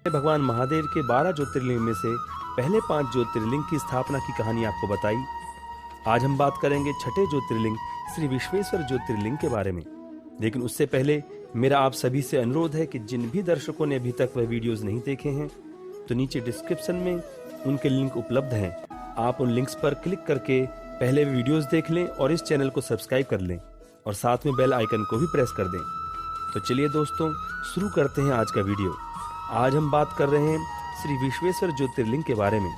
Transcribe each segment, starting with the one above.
भगवान महादेव के 12 ज्योतिर्लिंग में से पहले 5 ज्योतिर्लिंग की स्थापना की कहानी आपको बताई। आज हम बात करेंगे छठे ज्योतिर्लिंग श्री विश्वेश्वर ज्योतिर्लिंग के बारे में। लेकिन उससे पहले मेरा आप सभी से अनुरोध है कि जिन भी दर्शकों ने अभी तक वह वीडियोस नहीं देखे हैं तो नीचे डिस्क्रिप्शन में उनके लिंक उपलब्ध हैं। आप उन लिंक्स पर क्लिक करके पहले वीडियोस देख लें और इस चैनल को सब्सक्राइब कर लें और साथ में बेल आइकन को भी प्रेस कर दें। तो चलिए दोस्तों, शुरू करते हैं आज का वीडियो। आज हम बात कर रहे हैं श्री विश्वेश्वर ज्योतिर्लिंग के बारे में।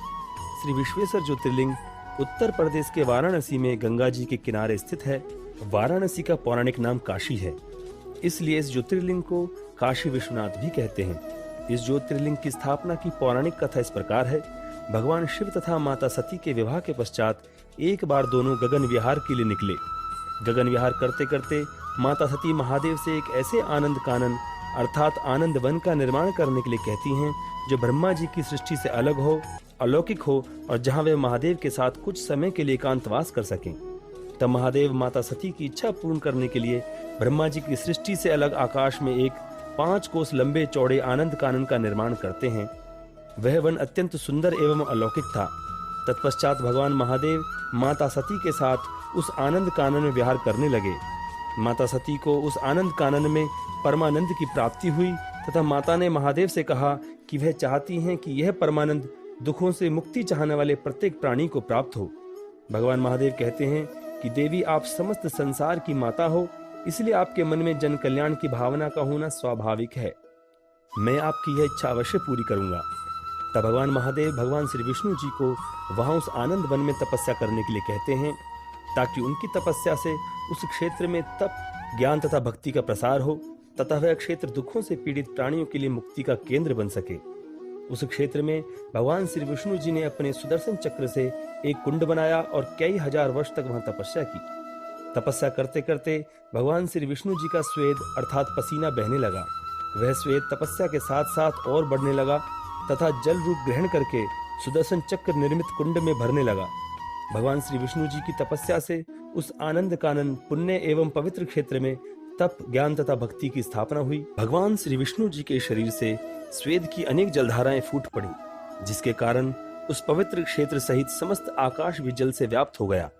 श्री विश्वेश्वर ज्योतिर्लिंग उत्तर प्रदेश के वाराणसी में गंगा जी के किनारे स्थित है। वाराणसी का पौराणिक नाम काशी है, इसलिए इस ज्योतिर्लिंग को काशी विश्वनाथ भी कहते हैं। इस ज्योतिर्लिंग की स्थापना की पौराणिक कथा इस प्रकार है। भगवान शिव तथा माता सती के विवाह के पश्चात एक बार दोनों गगन विहार के लिए निकले। गगन विहार करते करते माता सती महादेव से एक ऐसे आनंद कानन अर्थात आनंद वन का निर्माण करने के लिए कहती हैं जो ब्रह्मा जी की सृष्टि से अलग हो, अलौकिक हो और जहां वे महादेव के साथ कुछ समय के लिए एकांतवास कर सकें। तब महादेव माता सती की इच्छा पूर्ण करने के लिए ब्रह्मा जी की सृष्टि से अलग आकाश में एक 5 कोस लंबे चौड़े आनंद कानन का निर्माण करते हैं। वह वन अत्यंत सुंदर एवं अलौकिक था। तत्पश्चात भगवान महादेव माता सती के साथ उस आनंद कानन में विहार करने लगे। माता सती को उस आनंद कानन में परमानंद की प्राप्ति हुई तथा माता ने महादेव से कहा कि वह चाहती हैं कि यह परमानंद दुखों से मुक्ति चाहने वाले प्रत्येक प्राणी को प्राप्त हो। भगवान महादेव कहते हैं कि देवी, आप समस्त संसार की माता हो, इसलिए आपके मन में जन कल्याण की भावना का होना स्वाभाविक है। मैं आपकी यह इच्छा अवश्य पूरी करूंगा। तब भगवान महादेव भगवान श्री विष्णु जी को वहां उस आनंद वन में तपस्या करने के लिए कहते हैं ताकि उनकी तपस्या से उस क्षेत्र में तप, ज्ञान तथा भक्ति का प्रसार हो तथा वह क्षेत्र दुखों से पीड़ित प्राणियों के लिए मुक्ति का केंद्र बन सके। उस क्षेत्र में भगवान श्री विष्णु जी ने अपने सुदर्शन चक्र से एक कुंड बनाया और कई हजार वर्ष तक वहां तपस्या की। तपस्या करते करते भगवान श्री विष्णु जी का स्वेद अर्थात पसीना बहने लगा। वह स्वेद तपस्या के साथ साथ और बढ़ने लगा तथा जल रूप ग्रहण करके सुदर्शन चक्र निर्मित कुंड में भरने लगा। भगवान श्री विष्णु जी की तपस्या से उस आनंद कानन पुण्य एवं पवित्र क्षेत्र में तप, ज्ञान तथा भक्ति की स्थापना हुई। भगवान श्री विष्णु जी के शरीर से स्वेद की अनेक जलधाराएं फूट पड़ी, जिसके कारण उस पवित्र क्षेत्र सहित समस्त आकाश भी जल से व्याप्त हो गया।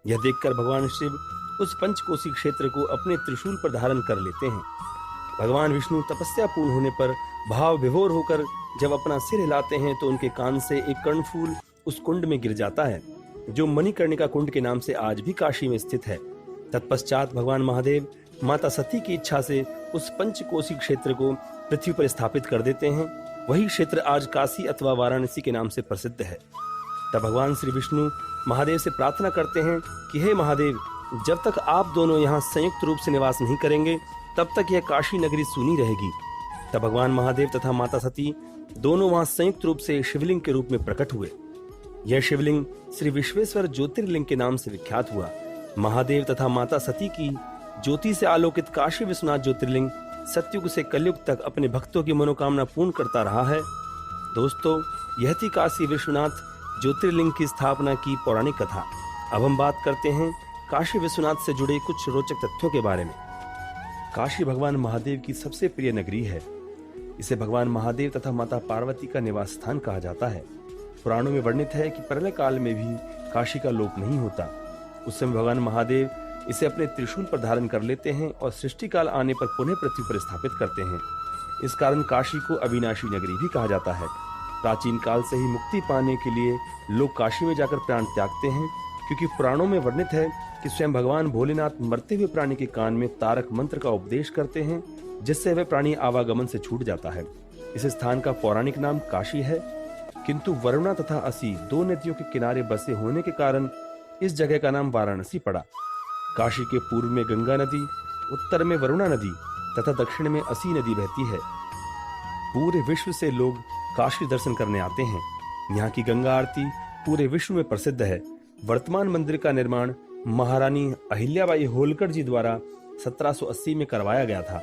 यह देखकर भगवान शिव उस पंचकोशी क्षेत्र को अपने त्रिशूल पर धारण कर लेते हैं। भगवान विष्णु तपस्या पूर्ण होने पर भाव विभोर होकर जब अपना सिर हिलाते हैं तो उनके कान से एक कर्णफूल उस कुंड में गिर जाता है, जो मणिकर्णिका कुंड के नाम से आज भी काशी में स्थित है। तत्पश्चात भगवान महादेव माता सती की इच्छा से उस पंचकोशी क्षेत्र को पृथ्वी पर स्थापित कर देते हैं। वही क्षेत्र आज काशी अथवा वाराणसी के नाम से प्रसिद्ध है। तब भगवान श्री विष्णु महादेव से प्रार्थना करते हैं कि हे महादेव, जब तक आप दोनों यहाँ संयुक्त रूप से निवास नहीं करेंगे तब तक यह काशी नगरी सूनी रहेगी। तब भगवान महादेव तथा माता सती दोनों वहां संयुक्त रूप से शिवलिंग के रूप में प्रकट हुए। यह शिवलिंग श्री विश्वेश्वर ज्योतिर्लिंग के नाम से विख्यात हुआ। महादेव तथा माता सती की ज्योति से आलोकित काशी विश्वनाथ ज्योतिर्लिंग सतयुग से कलयुग तक अपने भक्तों की मनोकामना पूर्ण करता रहा है। दोस्तों, यह थी काशी विश्वनाथ ज्योतिर्लिंग की स्थापना की पौराणिक कथा। अब हम बात करते हैं काशी विश्वनाथ से जुड़े कुछ रोचक तथ्यों के बारे में। काशी भगवान महादेव की सबसे प्रिय नगरी है। इसे भगवान महादेव तथा माता पार्वती का निवास स्थान कहा जाता है। पुराणों में वर्णित है कि प्रलय काल में भी काशी का लोप नहीं होता। उस समय भगवान महादेव इसे अपने त्रिशूल पर धारण कर लेते हैं और सृष्टि काल आने पर पुनः पृथ्वी पर स्थापित करते हैं। इस कारण काशी को अविनाशी नगरी भी कहा जाता है। प्राचीन काल से ही मुक्ति पाने के लिए लोग काशी में जाकर प्राण त्यागते हैं, क्योंकि पुराणों में वर्णित है कि स्वयं भगवान भोलेनाथ मरते हुए प्राणी के कान में तारक मंत्र का उपदेश करते हैं, जिससे वह प्राणी आवागमन से छूट जाता है। इस स्थान का पौराणिक नाम काशी है, किंतु वरुणा तथा असी 2 नदियों के किनारे बसे होने के कारण इस जगह का नाम वाराणसी पड़ा। काशी के पूर्व में गंगा नदी, उत्तर में वरुणा नदी तथा दक्षिण में असी नदी बहती है। पूरे विश्व से लोग काशी दर्शन करने आते हैं। यहाँ की गंगा आरती पूरे विश्व में प्रसिद्ध है। वर्तमान मंदिर का निर्माण महारानी अहिल्याबाई होलकर जी द्वारा 1780 में करवाया गया था।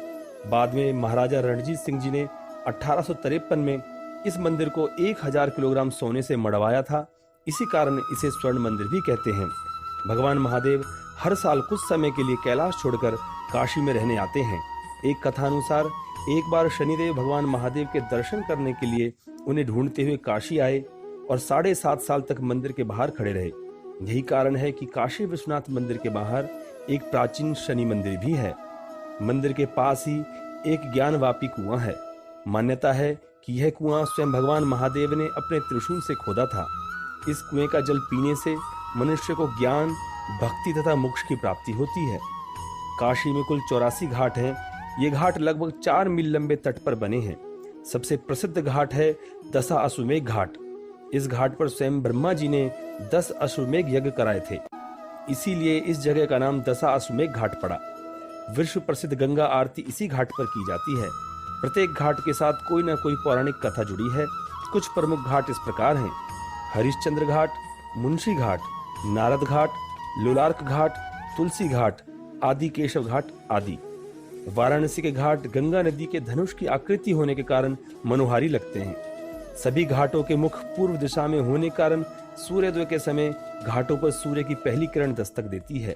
बाद में महाराजा रणजीत सिंह जी ने 1853 में इस मंदिर को 1000 किलोग्राम सोने से मढ़वाया था। इसी कारण इसे स्वर्ण मंदिर भी कहते हैं। भगवान महादेव हर साल कुछ समय के लिए कैलाश छोड़कर काशी में रहने आते हैं। एक कथानुसार एक बार शनिदेव भगवान महादेव के दर्शन करने के लिए उन्हें ढूंढते हुए काशी आए और 7.5 साल तक मंदिर के बाहर खड़े रहे। यही कारण है कि काशी विश्वनाथ मंदिर के बाहर एक प्राचीन शनि मंदिर भी है। मंदिर के पास ही एक ज्ञानवापी कुआं है। मान्यता है कि यह कुआं स्वयं भगवान महादेव ने अपने त्रिशूल से खोदा था। इस कुएं का जल पीने से मनुष्य को ज्ञान, भक्ति तथा मोक्ष की प्राप्ति होती है। काशी में कुल 84 घाट हैं। ये घाट लगभग 4 मील लंबे तट पर बने हैं। सबसे प्रसिद्ध घाट है दशा अश्वमेघ घाट। इस घाट पर स्वयं ब्रह्मा जी ने 10 अश्वमेघ यज्ञ कराए थे, इसीलिए इस जगह का नाम दशा अश्वमेघ घाट पड़ा। विश्व प्रसिद्ध गंगा आरती इसी घाट पर की जाती है। प्रत्येक घाट के साथ कोई न कोई पौराणिक कथा जुड़ी है। कुछ प्रमुख घाट इस प्रकार हैं: हरिश्चंद्र घाट, मुंशी घाट, नारद घाट, लोलार्क घाट, तुलसी घाट, आदि केशव घाट आदि। वाराणसी के घाट गंगा नदी के धनुष की आकृति होने के कारण मनोहारी लगते हैं। सभी घाटों के मुख पूर्व दिशा में होने के कारण सूर्योदय के समय घाटों पर सूर्य की पहली किरण दस्तक देती है।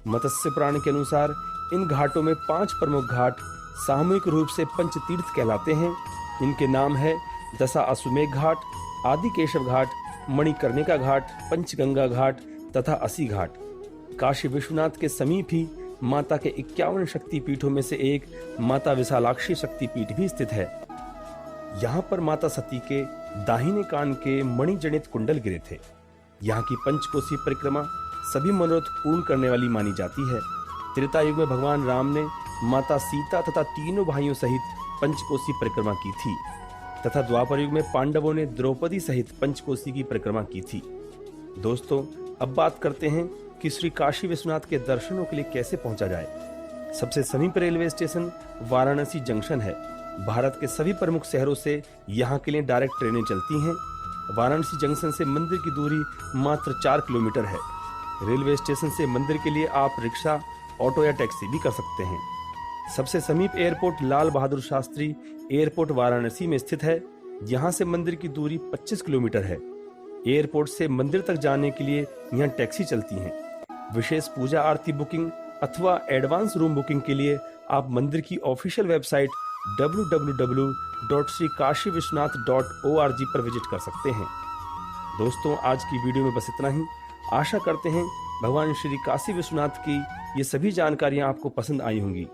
मत्स्य पुराण के अनुसार इन घाटों में 5 प्रमुख घाट सामूहिक रूप से पंचतीर्थ कहलाते हैं। इनके नाम है दशा अश्वमेघ घाट, आदि केशव घाट, मणिकर्णिका घाट, पंचगंगा घाट तथा असी घाट। काशी विश्वनाथ के समीप ही माता के 51 शक्तिपीठों में से एक माता विशालाक्षी शक्तिपीठ भी स्थित है। यहाँ पर माता सती के दाहिने कान के मणिजनित कुंडल गिरे थे। यहाँ की पंचकोसी परिक्रमा सभी मनोरथ पूर्ण करने वाली मानी जाती है। त्रेता युग में भगवान राम ने माता सीता तथा तीनों भाइयों सहित पंचकोसी परिक्रमा की थी तथा द्वापर युग में पांडवों ने द्रौपदी सहित पंचकोसी की परिक्रमा की थी। दोस्तों, अब बात करते हैं कि श्री काशी विश्वनाथ के दर्शनों के लिए कैसे पहुंचा जाए। सबसे समीप रेलवे स्टेशन वाराणसी जंक्शन है। भारत के सभी प्रमुख शहरों से यहाँ के लिए डायरेक्ट ट्रेनें चलती हैं। वाराणसी जंक्शन से मंदिर की दूरी मात्र 4 किलोमीटर है। रेलवे स्टेशन से मंदिर के लिए आप रिक्शा, ऑटो या टैक्सी भी कर सकते हैं। सबसे समीप एयरपोर्ट लाल बहादुर शास्त्री एयरपोर्ट वाराणसी में स्थित है। यहाँ से मंदिर की दूरी 25 किलोमीटर है। एयरपोर्ट से मंदिर तक जाने के लिए यहाँ टैक्सी चलती हैं। विशेष पूजा आरती बुकिंग अथवा एडवांस रूम बुकिंग के लिए आप मंदिर की ऑफिशियल वेबसाइट www.shrikashiviswanath.org पर विजिट कर सकते हैं। दोस्तों, आज की वीडियो में बस इतना ही। आशा करते हैं भगवान श्री काशी विश्वनाथ की ये सभी जानकारियां आपको पसंद आई होंगी।